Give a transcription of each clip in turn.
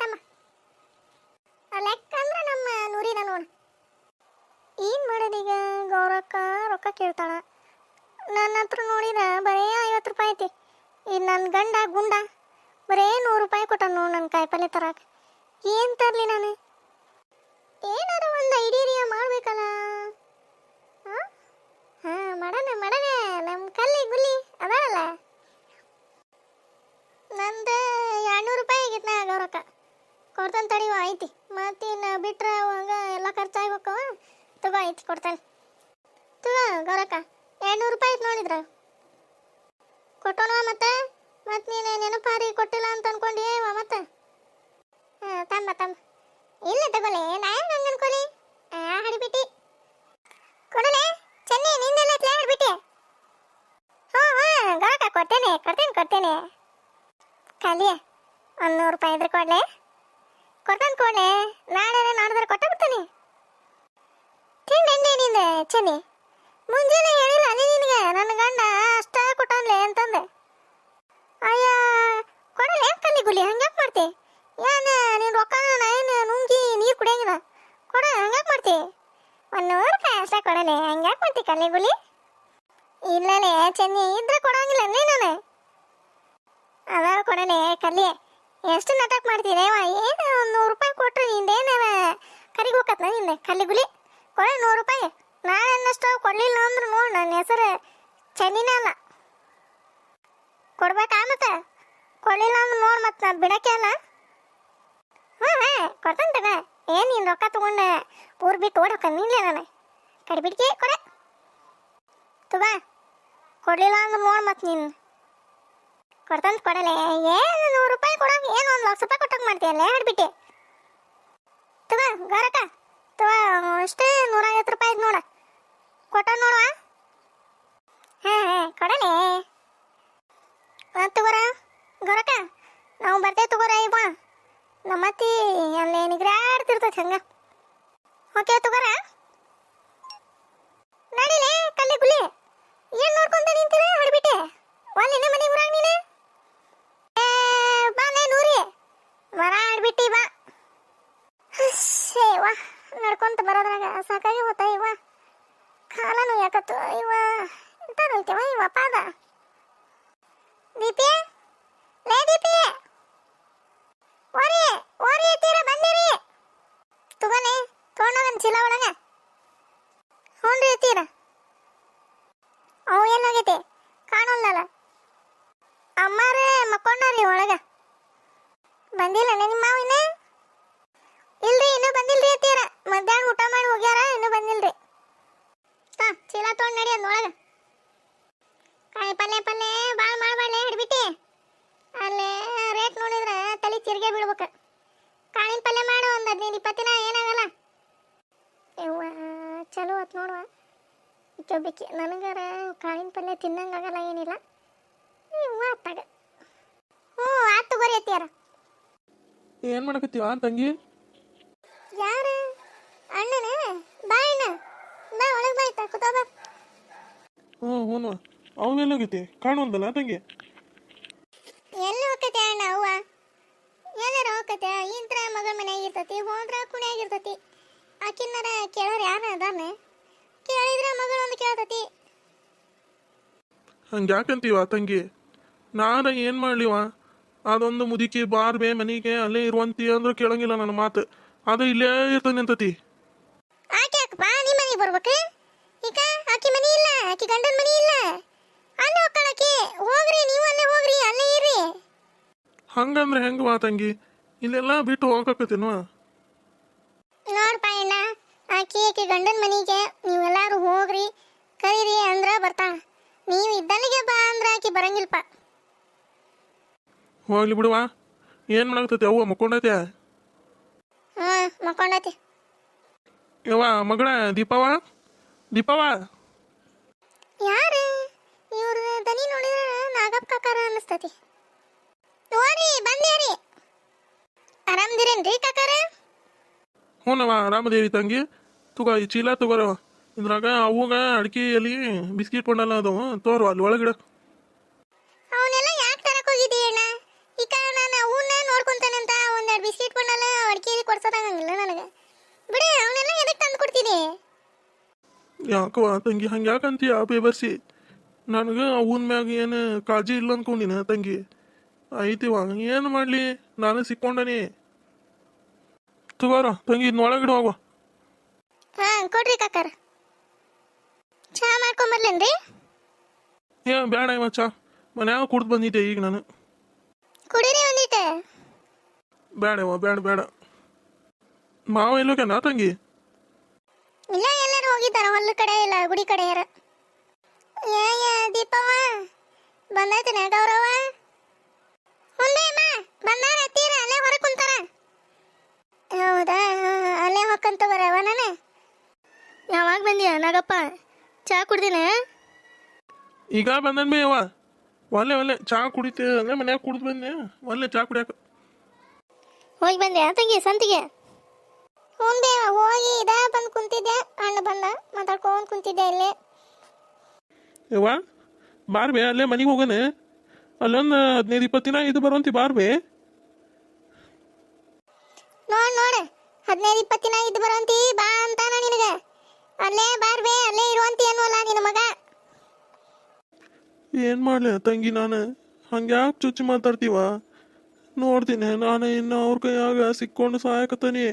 ತಮ್ಮ. ಲೆಕ್ಕ ಅಂದ್ರೆ ನಮ್ಮ ನೂರಿನ ನೋಡು. ಏನು ಮಾಡೋದೀಗ? ಗೌರಕ್ಕ ರೊಕ್ಕ ಕೇಳ್ತಾಳ. ನನ್ನ ಹತ್ರ ನೋಡಿದ ಬರೀ 50 ರೂಪಾಯಿ ಐತಿ. ಈಗ ನನ್ನ ಗಂಡ ಗುಂಡ ಬರೀ 100 ರೂಪಾಯಿ ಕೊಟ್ಟ ನೋಡು ನನ್ನ ಕಾಯಿಪಲ್ಲೆ ತರಕ. ಏನು ತರಲಿ ನಾನು? ಏನಾದ್ರು ಒಂದು ಐಡಿಯಾ ಮಾಡಬೇಕಲ್ಲ. ಹಾಂ ಮಾಡೋಣ ನಮ್ಮ ಕಲ್ಲಿ ಗುಲ್ಲಿ ಅದಾರಲ್ಲ. ನಂದು 200 ರೂಪಾಯಿ ಆಗಿತ್ತು ನಾ ಗೌರಕ್ಕ ಕೊಡ್ತಾನೆ ತಡಿವ ಐತಿ. ಮತ್ತಿನ್ನು ಬಿಟ್ರೆ ಅವಾಗ ಎಲ್ಲ ಖರ್ಚಾಗ್ಬೇಕು. ತಗೋ ಐತಿ ಕೊಡ್ತಾನೆ. ತಗೋ ಗೌರಕ್ಕ 200 ರೂಪಾಯಿ ಐತಿ ನೋಡಿದ್ರ ಕೊಟ್ಟೋಣ. ಮತ್ತೆ ನೀನು ನೆನಪಾರಿ ಕೊಟ್ಟಿಲ್ಲ ಅಂತ ಅನ್ಕೊಂಡಿಯೇವ ಮತ್ತೆ? ಹಾಂ ತಮ್ಮ ಇಲ್ಲ ತಗೊಳ್ಳಿ. ನಾ ಹೆಂಗೆ ಹಂಗೆ ಅನ್ಕೊಲಿ? ಹಡಿಬಿಟ್ಟಿ ಕೊಡಲೆ ಚೆನ್ನಿ ನಿಂದೆಲ್ಲ ಹಡಿಬಿಟ್ಟಿ. ಹ್ಞೂ ಗೌರಕ್ಕ ಕೊಡ್ತೇನೆ. ಖಾಲಿಯ 100 ರೂಪಾಯಿ ಇದ್ರೆ ಕೊಡ್ಲೆ. ಕೊಡ್ಲೆ ನಾಳೆ ನಾಡಿದ್ರೆ ಕೊಟ್ಟ ಬಿಡ್ತಾನೆ. ತಿಂಡಿ ನಿಂದೆ ಚೆನ್ನಿ ಮುಂಜಾನೆ ಹೇಳಿಲ್ಲ ಅಲ್ಲಿ ನಿನಗೆ ನನ್ನ ಗಂಡ ಅಷ್ಟ ಕೊಟ್ಟನ್ಲೆ ಅಂತಂದೆ. ಅಯ್ಯ ಕೊಡಲೆ ಕಲ್ಲಿ ಗುಲಿ ಹಂಗ್ಯಾಕೆ ಮಾಡ್ತಿ? ಏನು ನೀನು ರೊಕ್ಕನ ಏನು ನುಂಗಿ ನೀರು ಕುಡಿಯಂಗಿಲ್ಲ. ಕೊಡ ಹಂಗ್ಯಾಕೆ ಮಾಡ್ತಿ? 100 ರೂಪಾಯಿ ಅಷ್ಟೇ ಕೊಡಲೆ ಹಂಗ್ಯಾಕೆ ಮಾಡ್ತಿ ಕಲ್ಲಿ ಗುಲಿ? ಇಲ್ಲಲೇ ಚೆನ್ನಿ ಇದ್ರೆ ಕೊಡಂಗಿಲ್ಲ ನೀನು. ಅದಾವ ಕೊಡಲೆ ಕಲ್ಲಿ. ಎಷ್ಟು ನಾಟಕ ಮಾಡ್ತೀರೇವ? ಏನು 100 ರೂಪಾಯಿ ಕೊಟ್ಟರೆ ನಿಂದೇನ ಕರಿಗ ಹೋಗತ್ತ ನಿಂದೆ ಕಲ್ಲಿ ಗುಲಿ. ಕೊಡ 100 ರೂಪಾಯಿ. ನಾನನ್ನಷ್ಟು ಕೊಡಲಿಲ್ಲ ಅಂದ್ರೆ ನೋಡಿ ನನ್ನ ಹೆಸರು ಚೆನ್ನಿನ ಅಲ್ಲ. ಕೊಡ್ಬೇಕಾ ಮತ್ತೆ? ಕೊಡಲಿಲ್ಲ ಅಂದ್ರೆ ನೋಡಿ ಮತ್ತೆ ನಾನು ಬಿಡೋಕ್ಕೆ ಅಲ್ಲ. ಕೊಡ್ತಾನೆ ತಗ. ಏನು ನೀನು ರೊಕ್ಕ ತೊಗೊಂಡು ಊರು ಬಿಟ್ಟು ಓಡೋಕ ನಿಲ್ಲೇ ನಾನು ಕಡಿಬಿಡ್ಕೆ ಕೊಡ. ತಗ ಕೊಡಲಿಲ್ಲ ಅಂದ್ರೆ ನೋಡಿ ಮತ್ತೆ ನೀನು ಕೊಡ್ತಾನೆ ಕೊಡಲೆ. ಏನು 100 ರೂಪಾಯಿ ಕೊಡೋಕೆ ಏನು 1 ಲಕ್ಷ ರೂಪಾಯಿ ಕೊಟ್ಟಂಗೆ ಮಾಡ್ತೀಯಲ್ಲ ಹಿಡ್ಬಿಟ್ಟು. ತಗ ಗೌರಕ್ಕ ಅಷ್ಟೇ 150 ರೂಪಾಯಿ ಐತೆ ನೋಡ ಕೊಟ್ಟ ನೋಡುವ. ಕೊಡಲೆ ತಗೋರ ಗೌರಕ್ಕ ನಾವು ಬರ್ತೇವೆ ತಗೋರ. ಇವ ನಮ್ಮತ್ತಿ ಅಲ್ಲೇ ನಿಗ್ರಾಡ್ತಿರ್ತೈತೆ ಹಂಗ. ಓಕೆ ತಗೋರ ನಡಿಲೆ ಕಲ್ಲಿ ಗುಲಿ. ಏನು ನೋಡ್ಕೊಂತ ನಿಂತೀರ ಹೊಡ್ಬಿಟ್ಟೆ ಒಲ್ಲಿನ ಮನೆ ಊರಾಗ ನೀನು? ಬಾಲೆ ನೂರಿ ಮರ ಆಡ್ಬಿಟ್ಟಿ ಬಾ. ವಾ ನಡ್ಕೊಂತ ಬರೋದ್ರಾಗ ಸಾಕಾಗಿ ಹೋತ ಇವ. ಕಾಲನು ಯಾಕತ್ತು ಇವ ಎಂತಾನೈತಿವ ಇವ ಪಾದ. ದೀಪಿ ಲೇ ದೀಪಿ ಓರಿ ತೀರ ಬಂದಿರಿ. ತಗೋನೆ ತೊಗೊಂಡೋಗನ್ ಚೀಲ ಒಳಗ. ಹ್ಞೂ ತೀರ ಅವು ಏನಾಗೈತೆ ಕಾಣೋಲ್ಲಲ್ಲ. ಅಮ್ಮಾರೇ ಮಕ್ಕೊಂಡ್ರಿ ಒಳಗ. ಬಂದಿಲ್ಲ ನಿಮ್ಮ ಮಾವಿನ? ಇಲ್ರಿ ಇನ್ನೂ ಬಂದಿಲ್ರಿ ತೀರ. ಮಧ್ಯಾಹ್ನ ಊಟ ಮಾಡಿ ಹೋಗ್ಯಾರ ಇನ್ನೂ ಬಂದಿಲ್ರಿ. ಚೀಲ ತೊಗೊಂಡು ನಡಿ ಅಂದೊಳಗ. ಕಾಯಿ ಪಲ್ಲೆ ಭಾಳ ಮಾಡಬಾರ್ಲೆ ಹಿಡ್ಬಿಟ್ಟಿ. ಅಲ್ಲೇ ರೇಟ್ ನೋಡಿದ್ರೆ ತಲೆ ತಿರ್ಗೆ ಬಿಡ್ಬೇಕು. ಕಾಳಿನ ಪಲ್ಯ ಮಾಡು ಒಂದು 15-20 ದಿನ ಏನಾಗಲ್ಲ. ಇವ ಚಲೋ ಆತ್ ನೋಡುವ. ಚೊಬ್ಬಿಕ್ಕಿ ನನಗಾರ ಕಾಳಿನ ಪಲ್ಯ ತಿನ್ನಂಗಾಗಲ್ಲ ಏನಿಲ್ಲ. ಇವ ಆತಾಗ ಆತು ತಗೋರಿ ಅತ್ತಿಯಾರ. ಏನು ಮಾಡಕತ್ತೀವ ತಂಗಿ? ಯಾರು ಅಣ್ಣನ? ಬಾ ಅಣ್ಣ ಬಾ ಒಳಗೆ ಬಾಯ್ತಾ ಕೂತ ಬಾ. ಹ್ಞೂ ಅವೆಲ್ಲೋಗೈತಿ ಕಾಣುವಂದಲ್ಲ ತಂಗಿ? ಎಲ್ಲಿ ಹೋಗತ್ತೆ ಅಣ್ಣ ಅವ್ವ? ಎಲ್ಲಾರ ಹೋಗತ್ತೆ. ಇಂತ್ರ ಮಗಳ ಮನೆಯಾಗಿರ್ತತಿ, ಹೋದ್ರ ಕುಣಿಯಾಗಿರ್ತತಿ. ಆಕಿನ್ನಾರ ಕೇಳೋರು ಯಾರು ಅದಾನ? ಕೇಳಿದ್ರೆ ಮಗಳು ಒಂದು ಕೇಳ್ತತಿ. ಹಂಗೆ ಯಾಕಂತೀವ ತಂಗಿ? ನಾನು ಏನು ಮಾಡಲಿವ? ಅದೊಂದು ಮುದುಕಿ ಬಾರ್ಬೆ ಮನೆಗೆ ಅಲ್ಲೇ ಇರುವಂತಿ ಅಂದ್ರೆ ಕೇಳಂಗಿಲ್ಲ ನನ್ನ ಮಾತು. ಅದು ಇಲ್ಲೇ ಇರ್ತಾನೆ ಅಂತತಿ. ಆಕೆ ಯಾಕಪ್ಪ ನಿಮ್ಮ ಮನೆಗೆ ಬರ್ಬೇಕು? ಈಗ ಆಕಿ ಮನೆ ಇಲ್ಲ, ಆಕಿ ಗಂಡನ ಮನೆ ಇಲ್ಲ. ಅಲ್ಲೇ ಹೋಗ್ಕಳಕಿ. ಹೋಗ್ರಿ ನೀವು ಅಲ್ಲೇ ಹೋಗ್ರಿ, ಅಲ್ಲೇ ಇರ್ರಿ. ಹಂಗಂದ್ರೆ ಹೆಂಗವಾ ತಂಗಿ? ಇಲ್ಲೆಲ್ಲ ಬಿಟ್ಟು ಹೋಗಕತ್ತೀನವ? ನೋಡ್ಪ ಅಣ್ಣ, ಆಕಿ ಗಂಡನ ಮನೆಗೆ ನೀವೆಲ್ಲರೂ ಹೋಗ್ರಿ ಕರೀರಿ ಅಂದ್ರೆ ಬರ್ತಾಳ. ನೀವು ಇದ್ದಲ್ಲಿಗೆ ಬಾ ಅಂದ್ರೆ ಆಕಿ ಬರಂಗಿಲ್ಪ. ಹೋಗ್ಲಿ ಬಿಡುವ. ಏನು ಮಾಡಾಕತ್ತೈತಿ ಅವ್ವ? ಮಕ್ಕೊಂಡೈತೆ? ಮಕ್ಕೊಂಡೈತಿ. ಯವ್ವ ಮಗಳ ದೀಪವ ಯಾರು ಇವ್ರ ದನಿ ನೋಡಿದ್ರೆ ನಾಗಪ್ಪ ಕಾಕಾರ ಅನ್ನಿಸ್ತತಿ. ನೋಡ್ರಿ ಬಂದೇರಿ. ಆರಾಮದಿರೇನ್ರಿ ಕಾಕಾರ? ಹ್ಞೂನವ ಆರಾಮದೇವಿ ತಂಗಿ. ತಗೋ ಈ ಚೀಲ ತಗೋರವ. ಇದ್ರಾಗ ಅವಾಗ ಅಡಿಕೆ ಎಲ್ಲಿ ಬಿಸ್ಕಿಟ್ ಕೊಂಡಲ್ಲ ಅದು ತೋರು ಅಲ್ಲಿ ಒಳಗಿಡ. ಅವನ್ನೆಲ್ಲ ಯಾಕೆ ತರಕ್ ಹೋಗಿದ್ದೀ ಅಣ್ಣ? ಈಗ ನಾನು ಅವನ್ನ ನೋಡ್ಕೊಂತಾನಂತ ಒಂದೆರಡು ಬಿಸ್ಕಿಟ್ ಯಾಕವ ತಂಗಿ ಹಂಗೆ ಯಾಕಂತೀಯ ಬೇಬರ್ಸಿ ನನಗೆ ಅವನ ಮ್ಯಾಗ ಏನು ಕಾಳಜಿ ಇಲ್ಲ ಅನ್ಕೊಂಡಿನ ತಂಗಿ ಐತಿವ ಏನು ಮಾಡಲಿ ನಾನು ಸಿಕ್ಕೊಂಡನಿ ತಗೋರ ತಂಗಿ ಇದನ್ನೊಳಗಿಡು ಹೋಗುವ ಹಾಂ ಕೊಡ್ರಿ ಕಾಕಾರ ಚಹಾ ಮಾಡ್ಕೊಂಬರ್ಲೇನ್ರಿ ಏ ಬೇಡ ಇವ ಚಾ ಮನ್ಯಾಗ ಕುಡ್ದು ಬಂದಿದ್ದೆ ಈಗ ನಾನು ಕುಡೀರಿ ಒಂದಿಟ್ಟೆ ಬೇಡವ ಬೇಡ ಬೇಡ ಮಾವ ಎಲ್ಲೋಗ್ಯಾನ ತಂಗಿ ಇಲ್ಲ ಎಲ್ಲರೂ ಹೋಗಿದ್ದಾರ ಹೊಲ ಕಡೆ ಇಲ್ಲ ಗುಡಿ ಕಡೆ ಯಾರ ದೀಪವ್ವ ಬಂದೈತೇನೆ ಗೌರವ ಮುಂದೆ ಅಮ್ಮ ಬಂದಾರ ಅತ್ತೀರ ಅಲ್ಲೇ ಹೊರ ಕುಂತಾರ ಹೌದಾ ಅಲ್ಲೇ ಹೊಕ್ಕಂತ ಬರವ ನಾನು ಯಾವಾಗ ಬಂದಿಯ ನಾಗಪ್ಪ ಚಹಾ ಕುಡ್ದಿನ ಈಗ ಬಂದನ್ ಬೇ ಯವ್ವ ಒಲ್ಲೆ ಚಾ ಕುಡಿತೆ ಅಂದ್ರೆ ಮನ್ಯಾಗ ಕುಡ್ದು ಬಂದೆ ಒಲ್ಲೆ ಚಾ ಕುಡಿಯಾಕ ಹೋಗಿ ಬಂದೆ ತಂಗಿ ಸಂತಿಗೆ ಹ್ಞೂ ಹೋಗಿ ಬಂದು ಕುಂತಿದ್ದೆ ಅಣ್ಣ ಬಂದ ಮಾತಾಡ್ಕೊಂಡು ಕುಂತಿದ್ದೆ ಇಲ್ಲೇ ಯವ್ವ ಬಾರ್ ಬೇ ಅಲ್ಲೇ ಮನೆಗೆ ಹೋಗೋಣ ಅಲ್ಲೊಂದು 15-20 ದಿನ ಇದು ಬರುವಂತಿ ಬಾರ್ ಬೇ ನೋಡು 15-20 ದಿನ ಇದ್ದು ಬರುವಂತಿ ಬಾ ಅಂತಾನ ನಿನಗೆ ಅಲ್ಲೇ ಬಾರ್ಬೇ ಅಲ್ಲೇ ಇರುವಂತಿ ಅನ್ನೋಲ್ಲ ನಿನ್ನ ಮಗ ಏನು ಮಾಡಲಿ ತಂಗಿ ನಾನು ಹಂಗೆ ಯಾಕೆ ಚುಚ್ಚಿ ಮಾತಾಡ್ತೀವ ನೋಡ್ತೀನಿ ನಾನು ಇನ್ನು ಅವ್ರ ಕೈಯಾಗ ಸಿಕ್ಕೊಂಡು ಸಾಯಕತ್ತಾನೆ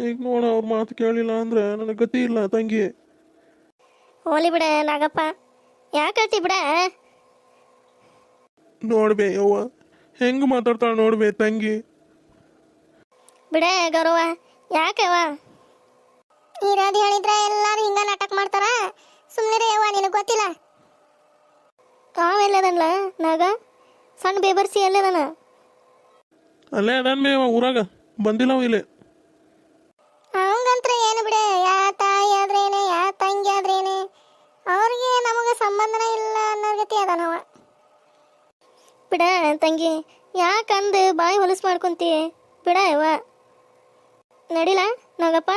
ಈಗ ನೋಡ ಅವ್ರ ಮಾತು ಕೇಳಿಲ್ಲ ಅಂದ್ರೆ ನನಗೆ ಗತಿ ಇಲ್ಲ ತಂಗಿ ಹೋಲಿ ಬಿಡ ನಾಗಪ್ಪ ಯಾಕಳ್ತಿ ಬಿಡ ನೋಡ್ಬೇ ಯವ್ವ ಹೆಂಗೆ ಮಾತಾಡ್ತಾಳೆ ನೋಡ್ಬೇ ತಂಗಿ ಬಿಡ ಗೌರವ ಯಾಕವ್ವ ಇರೋದು ಹೇಳಿದ್ರೆ ಎಲ್ಲರೂ ಹಿಂಗ ನಾಟಕ ಮಾಡ್ತಾರ ಸುಮ್ಮನೆ ಯವ್ವ ನಿನಗೆ ಗೊತ್ತಿಲ್ಲ ತಾವೆಲ್ಲದನ್ಲ ನಾಗ ಸಣ್ಣ ಬೇಬರ್ಸಿ ಎಲ್ಲದನ ಅಲ್ಲೇ ಅದಾನ ಬೇ ಊರಾಗ ಬಂದಿಲ್ಲ ಅವ ಇಲ್ಲೇ ಅವಂಗಂತ್ರ ಏನು ಬಿಡ ಯಾ ತಾಯಿ ಆದ್ರೇನೆ ಯಾ ತಂಗಿ ಆದ್ರೇನೆ ಅವ್ರಿಗೆ ನಮಗೆ ಸಂಬಂಧನ ಇಲ್ಲ ಅನ್ನೋ ಗತಿ ಅದಾನವ ಬಿಡ ತಂಗಿ ಯಾಕಂದು ಬಾಯಿ ಹೊಲಸು ಮಾಡ್ಕೊಂತಿ ಬಿಡ ಯವ್ವ ನಡಿಲ ನಾಗಪ್ಪ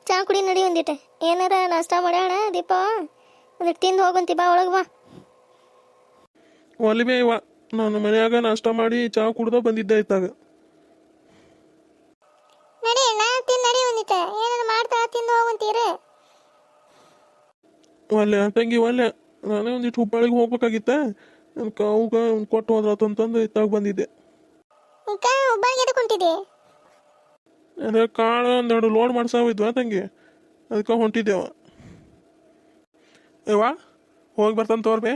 ಚಾ ಕುಡಿ ನಡಿ ಒಂದಿಟ್ಟೆ ಏನಾರ ನಾಷ್ಟ ಮಾಡೋಣ ದೀಪ ಒಂದಿಟ್ಟು ತಿಂದು ಹೋಗಂತಿ ಬಾ ಒಳಗೆ ಬಾ ಒಲಿ ಬೇ ಇವ ನಾನು ಮನ್ಯಾಗ ನಾಷ್ಟ ಮಾಡಿ ಚಾ ಕುಡ್ದ ಬಂದಿದ್ದೆ ಇತ್ತಾಗ ನಡಿ ಅಣ್ಣ ತಿಂದು ನಡಿ ಒಂದಿಟ್ಟೆ ಏನಾರ ಮಾಡ್ತಾಳ ತಿಂದು ಹೋಗಂತೀರಿ ಒಲ್ಲೆ ತಂಗಿ ಒಲ್ಲೆ ನಾನೇ ಒಂದಿಟ್ಟು ಹುಬ್ಬಳ್ಳಿಗೆ ಹೋಗ್ಬೇಕಾಗಿತ್ತ ನನ್ನ ಕಾವುಗ ಕೊಟ್ಟು ಹೋದ್ರಾತಂತಂದು ಇತ್ತಾಗ ಬಂದಿದ್ದೆ ಈಗ ಹುಬ್ಬಳ್ಳಿಗೆ ಎದಕ್ಕೆ ಹೊಂಟಿದ್ದೆ ಅದೇ ಕಾಳು ಒಂದೆರಡು ಲೋಡ್ ಮಾಡ್ಸಾವಿದ್ವಾ ತಂಗಿ ಅದಕ್ಕೆ ಹೊಂಟಿದ್ದೇವ ಯವ್ವ ಹೋಗಿ ಬರ್ತಾನೆ ತೋರ್ಬೇ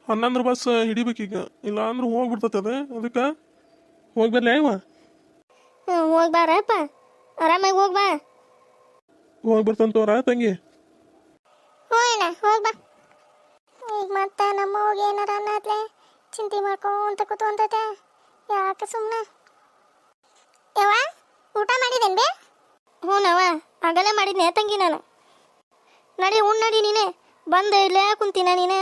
11 ಬಸ್ ಹಿಡಿಬೇಕೀಗ ಇಲ್ಲ ಅಂದ್ರೆ ಹೋಗ್ಬಿಡ್ತದೆ ಅದು ಅದಕ್ಕೆ ಹೋಗಿ ಬರ್ಲಿ ಇವ ಹೋಗಿ ಬಾರಪ್ಪ ಆರಾಮಾಗಿ ಹೋಗಿ ಬಾ ಹೋಗಿ ಬರ್ತಾನೆ ತೋರ ತಂಗಿ ಹ್ಞೂ ಅಣ್ಣ ಹೋಗಿ ಬಾ ಈಗ ಮತ್ತೆ ನಮ್ಮ ಹೋಗಿ ಏನಾರ ಅನ್ನತ್ಲೆ ಚಿಂತೆ ಮಾಡ್ಕೊಂತ ಕೂತ್ಕೊಂತೈತೆ ಯಾಕೆ ಸುಮ್ಮನೆ ಯವ್ವ ಊಟ ಮಾಡಿದ್ದೇನೆ ಬೇ ಹ್ಞೂನವ್ವ ಆಗಲೇ ಮಾಡಿದ್ನೆ ತಂಗಿ ನಾನು ನಡಿ ನಡಿ ನೀನೆ ಬಂದು ಇಲ್ಲೇ ಕುಂತೀನ ನೀನೆ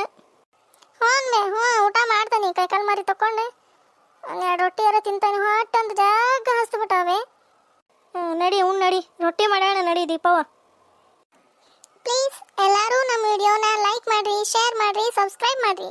ಹ್ಞೂ ಊಟ ಮಾಡ್ತಾನೆ ಕೈಕಾಲು ಮಾರಿ ತಕೊಂಡು ಒಂದೆರಡು ರೊಟ್ಟಿ ಯಾರ ತಿಂತಾನೆ ಹೊಟ್ಟಂದು ಜಾಗ ಹಸ್ಬಿಟ್ಟಾವೆ ನಡಿ ನಡಿ ರೊಟ್ಟಿ ಮಾಡೋಣ ನಡಿ ದೀಪವ್ವ ಪ್ಲೀಸ್ ಎಲ್ಲರೂ ನಮ್ಮ ವಿಡಿಯೋನ ಲೈಕ್ ಮಾಡಿರಿ ಶೇರ್ ಮಾಡಿರಿ ಸಬ್ಸ್ಕ್ರೈಬ್ ಮಾಡಿರಿ